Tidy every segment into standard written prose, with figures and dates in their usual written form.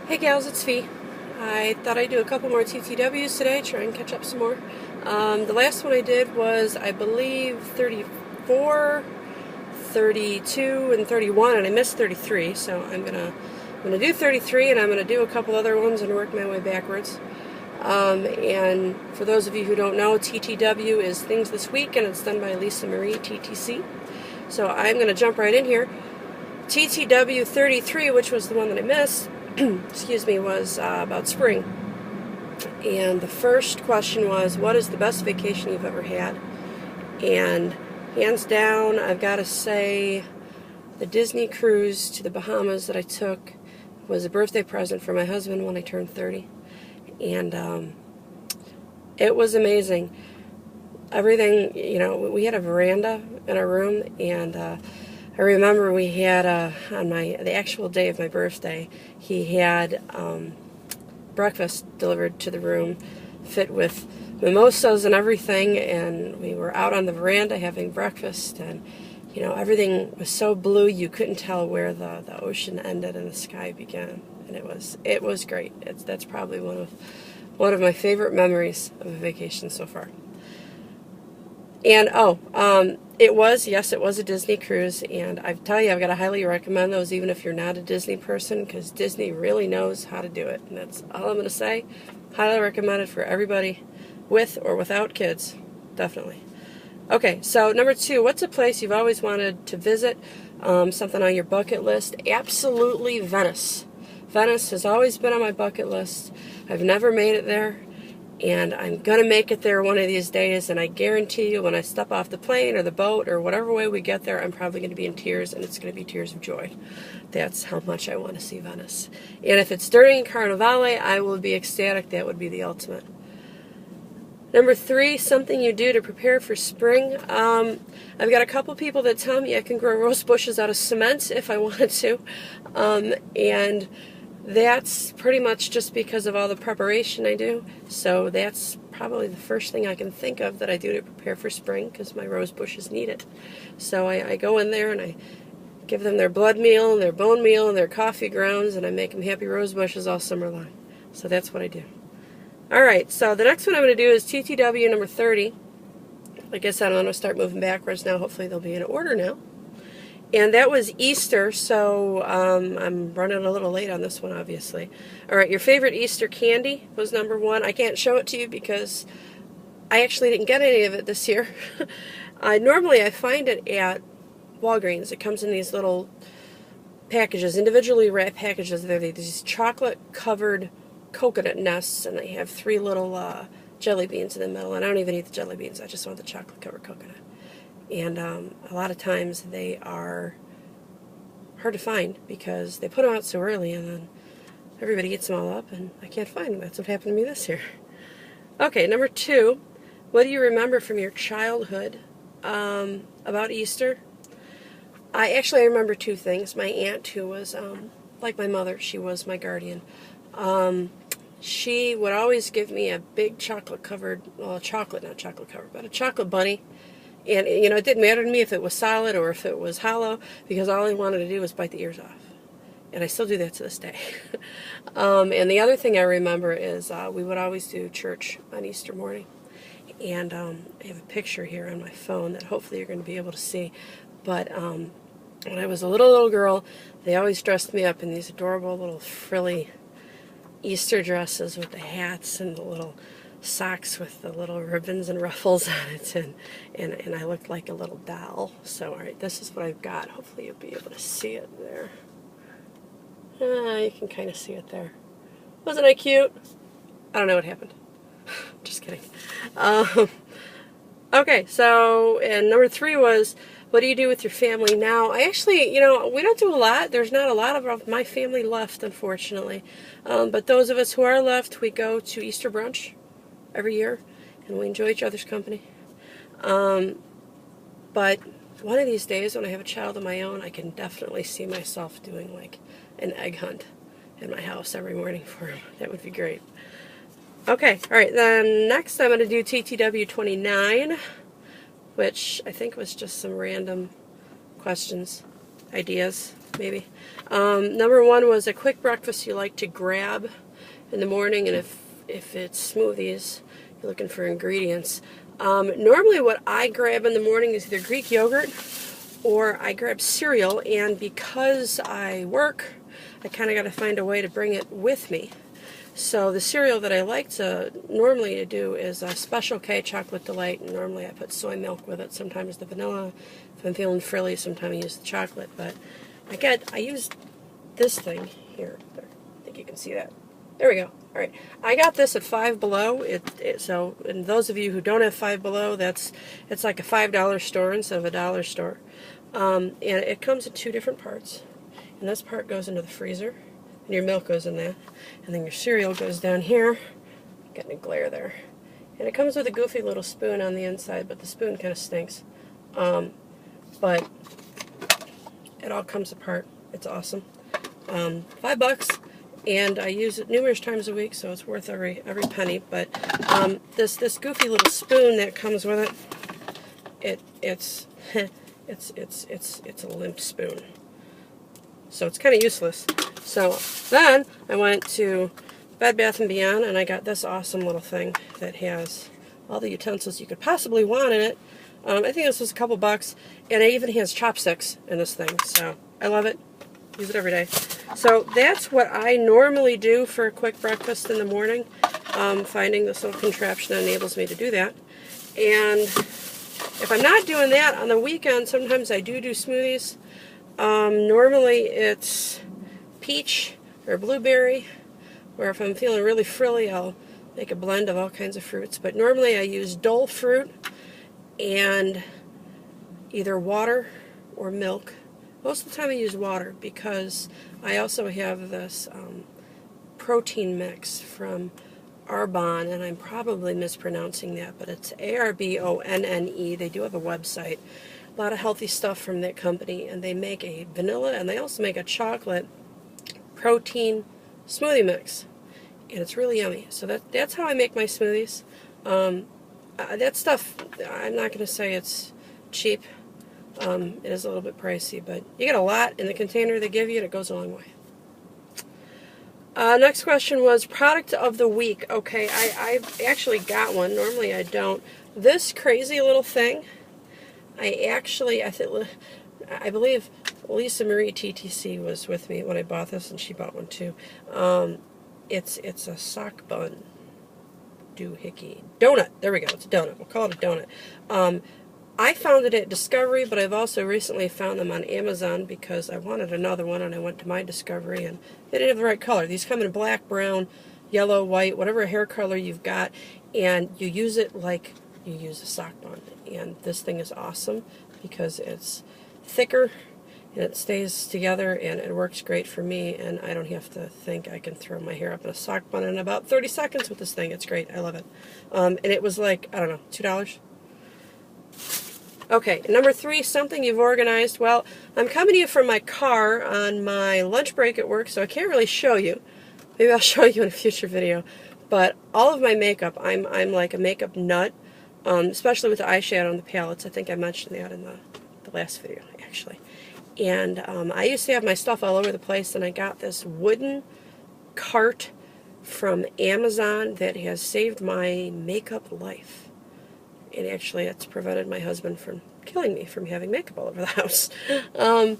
Hey gals, it's Fee. I thought I'd do a couple more TTWs today, try and catch up some more. The last one I did was, I believe, 34, 32, and 31, and I missed 33, so I'm gonna do 33, and I'm gonna do a couple other ones and work my way backwards. And for those of you who don't know, TTW is Things This Week, and it's done by MarieTTC. So I'm gonna jump right in here. TTW 33, which was the one that I missed, excuse me, was about spring. And the first question was, what is the best vacation you've ever had? And hands down, I've got to say, the Disney cruise to the Bahamas that I took was a birthday present for my husband when I turned 30. And it was amazing. Everything, we had a veranda in our room, and I remember we had, on the actual day of my birthday, he had breakfast delivered to the room, fit with mimosas and everything, and we were out on the veranda having breakfast, and, everything was so blue you couldn't tell where the ocean ended and the sky began, and it was great. That's probably one of my favorite memories of a vacation so far. And it was a Disney cruise, and I tell you, I've got to highly recommend those, even if you're not a Disney person, because Disney really knows how to do it, and that's all I'm going to say. Highly recommend it for everybody, with or without kids, definitely. Okay, so number 2, what's a place you've always wanted to visit, something on your bucket list? Absolutely Venice. Venice has always been on my bucket list. I've never made it there. And I'm going to make it there one of these days, and I guarantee you when I step off the plane or the boat or whatever way we get there, I'm probably going to be in tears, and it's going to be tears of joy. That's how much I want to see Venice. And if it's during Carnivale, I will be ecstatic. That would be the ultimate. Number 3, something you do to prepare for spring. I've got a couple people that tell me I can grow rose bushes out of cement if I wanted to. And that's pretty much just because of all the preparation I do. So that's probably the first thing I can think of that I do to prepare for spring, because my rose bushes need it. So I go in there and I give them their blood meal and their bone meal and their coffee grounds, and I make them happy rose bushes all summer long. So that's what I do. Alright, so the next one I'm going to do is TTW number 30. Like I said, I'm going to start moving backwards now. Hopefully they'll be in order now. And that was Easter, so I'm running a little late on this one, obviously. All right, your favorite Easter candy was number 1. I can't show it to you because I actually didn't get any of it this year. Normally, I find it at Walgreens. It comes in these little packages, individually wrapped packages. They're these chocolate-covered coconut nests, and they have 3 little jelly beans in the middle. And I don't even eat the jelly beans. I just want the chocolate-covered coconut. And a lot of times they are hard to find because they put them out so early, and then everybody eats them all up, and I can't find them. That's what happened to me this year. Okay, number 2, what do you remember from your childhood about Easter? I remember 2 things. My aunt, who was like my mother, she was my guardian. She would always give me a big chocolate-covered, well, not chocolate-covered, but a chocolate bunny. And, it didn't matter to me if it was solid or if it was hollow, because all I wanted to do was bite the ears off. And I still do that to this day. And the other thing I remember is we would always do church on Easter morning. And I have a picture here on my phone that hopefully you're going to be able to see. But when I was a little girl, they always dressed me up in these adorable little frilly Easter dresses with the hats and the little socks with the little ribbons and ruffles on it, and I looked like a little doll. So, alright, this is what I've got. Hopefully you'll be able to see it there. You can kind of see it there. Wasn't I cute? I don't know what happened. Just kidding. Okay, so, and number 3 was, what do you do with your family now? I actually, we don't do a lot. There's not a lot of my family left, unfortunately. But those of us who are left, we go to Easter brunch every year, and we enjoy each other's company. But one of these days, when I have a child of my own, I can definitely see myself doing like an egg hunt in my house every morning for him. That would be great. Okay, alright, then next I'm going to do TTW 29, which I think was just some random questions, ideas. maybe. Number 1 was a quick breakfast you like to grab in the morning, and if it's smoothies, you're looking for ingredients. Normally what I grab in the morning is either Greek yogurt or I grab cereal, and because I work, I kind of got to find a way to bring it with me. So the cereal that I like to normally do is a Special K Chocolate Delight, and normally I put soy milk with it, sometimes the vanilla. If I'm feeling frilly, sometimes I use the chocolate, but I use this thing here. There. I think you can see that. There we go. All right, I got this at Five Below. So, and those of you who don't have Five Below, it's like a $5 store instead of a dollar store. And it comes in 2 different parts. And this part goes into the freezer, and your milk goes in there, and then your cereal goes down here. Getting a glare there. And it comes with a goofy little spoon on the inside, but the spoon kind of stinks. But it all comes apart. It's awesome. $5, and I use it numerous times a week, so it's worth every penny. But this goofy little spoon that comes with it, it's a limp spoon, so it's kind of useless. So then I went to Bed Bath & Beyond, and I got this awesome little thing that has all the utensils you could possibly want in it. I think this was a couple bucks, and it even has chopsticks in this thing, so I love it. Use it every day. So that's what I normally do for a quick breakfast in the morning, finding this little contraption that enables me to do that. And if I'm not doing that, on the weekend, sometimes I do smoothies. Normally it's peach or blueberry, or if I'm feeling really frilly, I'll make a blend of all kinds of fruits. But normally I use Dole fruit and either water or milk. Most of the time I use water because I also have this protein mix from Arbonne, and I'm probably mispronouncing that, but it's Arbonne. They do have a website. A lot of healthy stuff from that company, and they make a vanilla, and they also make a chocolate protein smoothie mix, and it's really yummy. So that's how I make my smoothies. That stuff, I'm not going to say it's cheap. It is a little bit pricey, but you get a lot in the container they give you, and it goes a long way. Next question was product of the week. Okay, I've actually got one. Normally I don't. This crazy little thing, I believe Lisa MarieTTC was with me when I bought this, and she bought one too. It's a sock bun doohickey donut. There we go. It's a donut. We'll call it a donut. I found it at Discovery, but I've also recently found them on Amazon because I wanted another one, and I went to my Discovery, and they didn't have the right color. These come in black, brown, yellow, white, whatever hair color you've got, and you use it like you use a sock bun. And this thing is awesome because it's thicker, and it stays together, and it works great for me, and I don't have to think. I can throw my hair up in a sock bun in about 30 seconds with this thing. It's great. I love it. And it was like, I don't know, $2? Okay, number 3, something you've organized. Well, I'm coming to you from my car on my lunch break at work, so I can't really show you. Maybe I'll show you in a future video. But all of my makeup, I'm like a makeup nut, especially with the eyeshadow and the palettes. I think I mentioned that in the last video, actually. And I used to have my stuff all over the place, and I got this wooden cart from Amazon that has saved my makeup life. And actually, it's prevented my husband from killing me from having makeup all over the house. I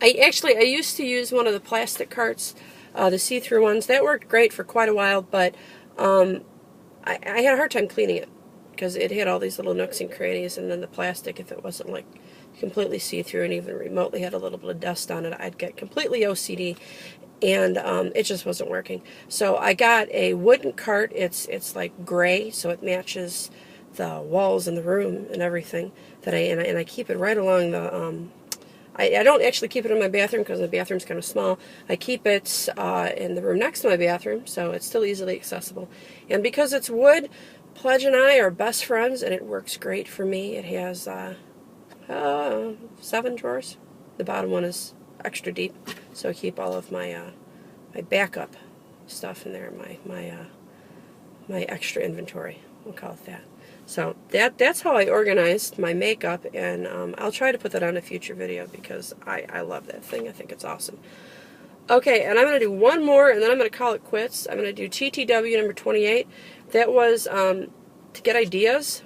used to use one of the plastic carts, the see-through ones. That worked great for quite a while, but I had a hard time cleaning it because it had all these little nooks and crannies, and then the plastic, if it wasn't like completely see-through and even remotely had a little bit of dust on it, I'd get completely OCD, and it just wasn't working. So I got a wooden cart. It's like gray, so it matches the walls in the room and everything. And I keep it right along the. I don't actually keep it in my bathroom because the bathroom's kind of small. I keep it in the room next to my bathroom, so it's still easily accessible. And because it's wood, Pledge and I are best friends, and it works great for me. It has 7 drawers. The bottom one is extra deep, so I keep all of my my backup stuff in there. My extra inventory. We'll call it that. So that's how I organized my makeup, and I'll try to put that on a future video because I love that thing. I think it's awesome. Okay, and I'm going to do one more, and then I'm going to call it quits. I'm going to do TTW number 28. That was to get ideas.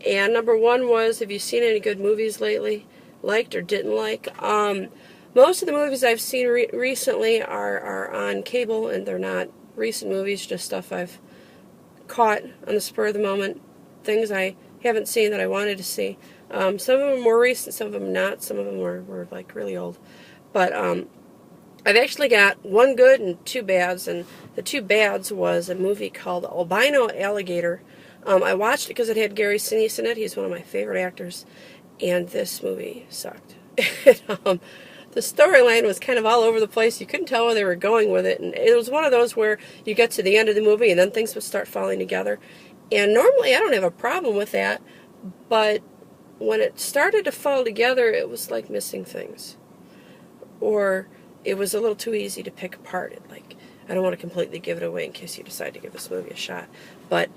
And number 1 was, have you seen any good movies lately? Liked or didn't like? Most of the movies I've seen recently are on cable, and they're not recent movies, just stuff I've caught on the spur of the moment, things I haven't seen that I wanted to see. Some of them more recent, some of them not. Some of them were like really old. But I've actually got 1 good and 2 bads, and the 2 bads was a movie called Albino Alligator. I watched it because it had Gary Sinise in it. He's one of my favorite actors, and this movie sucked. The storyline was kind of all over the place. You couldn't tell where they were going with it, and it was one of those where you get to the end of the movie and then things would start falling together. And normally I don't have a problem with that, but when it started to fall together, it was like missing things. Or it was a little too easy to pick apart. Like, I don't want to completely give it away in case you decide to give this movie a shot. But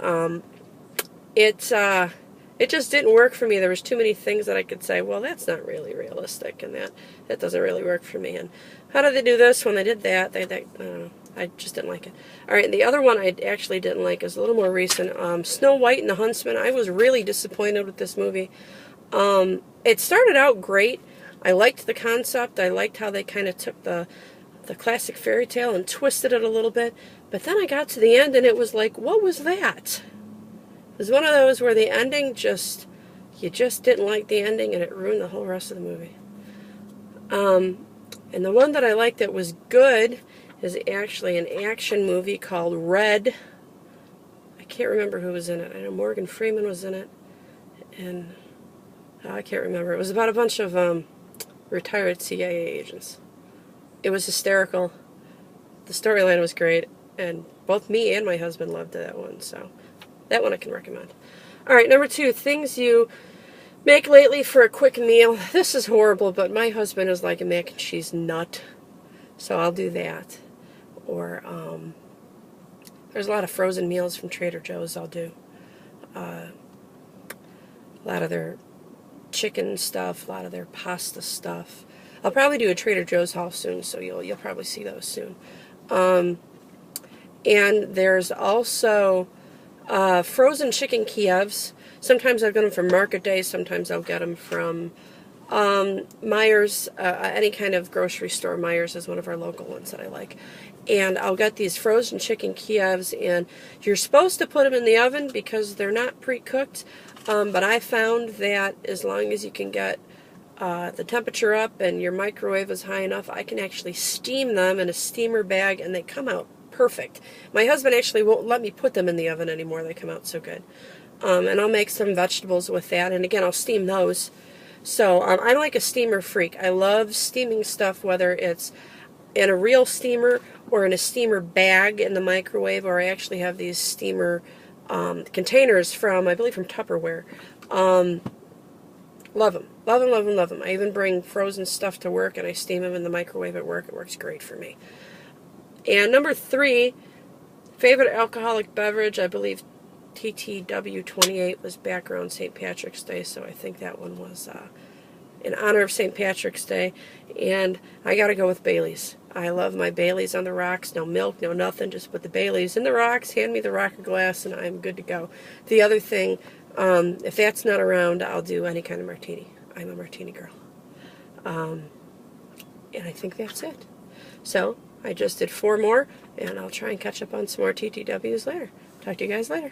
it just didn't work for me. There was too many things that I could say, well, that's not really realistic, and that doesn't really work for me. And how did they do this when they did that? I don't know. I just didn't like it. All right, and the other one I actually didn't like is a little more recent. Snow White and the Huntsman. I was really disappointed with this movie. It started out great. I liked the concept. I liked how they kind of took the classic fairy tale and twisted it a little bit. But then I got to the end, and it was like, what was that? It was one of those where the ending you just didn't like the ending, and it ruined the whole rest of the movie. And the one that I liked that was good is actually an action movie called Red. I can't remember who was in it. I know Morgan Freeman was in it, and I can't remember. It was about a bunch of retired CIA agents. It was hysterical. The storyline was great, and both me and my husband loved that one, so that one I can recommend. All right, number 2, things you make lately for a quick meal. This is horrible, but my husband is like a mac and cheese nut, so I'll do that. Or there's a lot of frozen meals from Trader Joe's I'll do. A lot of their chicken stuff, a lot of their pasta stuff. I'll probably do a Trader Joe's haul soon, so you'll probably see those soon. And there's also frozen chicken Kievs. Sometimes I've got them from Market Day, sometimes I'll get them from Myers, any kind of grocery store. Myers is one of our local ones that I like. And I'll get these frozen chicken Kievs, and you're supposed to put them in the oven because they're not pre-cooked, but I found that as long as you can get the temperature up and your microwave is high enough, I can actually steam them in a steamer bag, and they come out perfect. My husband actually won't let me put them in the oven anymore. They come out so good. And I'll make some vegetables with that, and again, I'll steam those. So I'm like a steamer freak. I love steaming stuff, whether it's in a real steamer or in a steamer bag in the microwave, or I actually have these steamer containers from, I believe, from Tupperware. Love them. Love them, love them, love them. I even bring frozen stuff to work, and I steam them in the microwave at work. It works great for me. And number 3, favorite alcoholic beverage, I believe TTW 28 was back around St. Patrick's Day, so I think that one was in honor of St. Patrick's Day. And I got to go with Bailey's. I love my Bailey's on the rocks. No milk, no nothing. Just put the Bailey's in the rocks, hand me the rocker glass, and I'm good to go. The other thing, if that's not around, I'll do any kind of martini. I'm a martini girl. And I think that's it. So I just did 4 more, and I'll try and catch up on some more TTWs later. Talk to you guys later.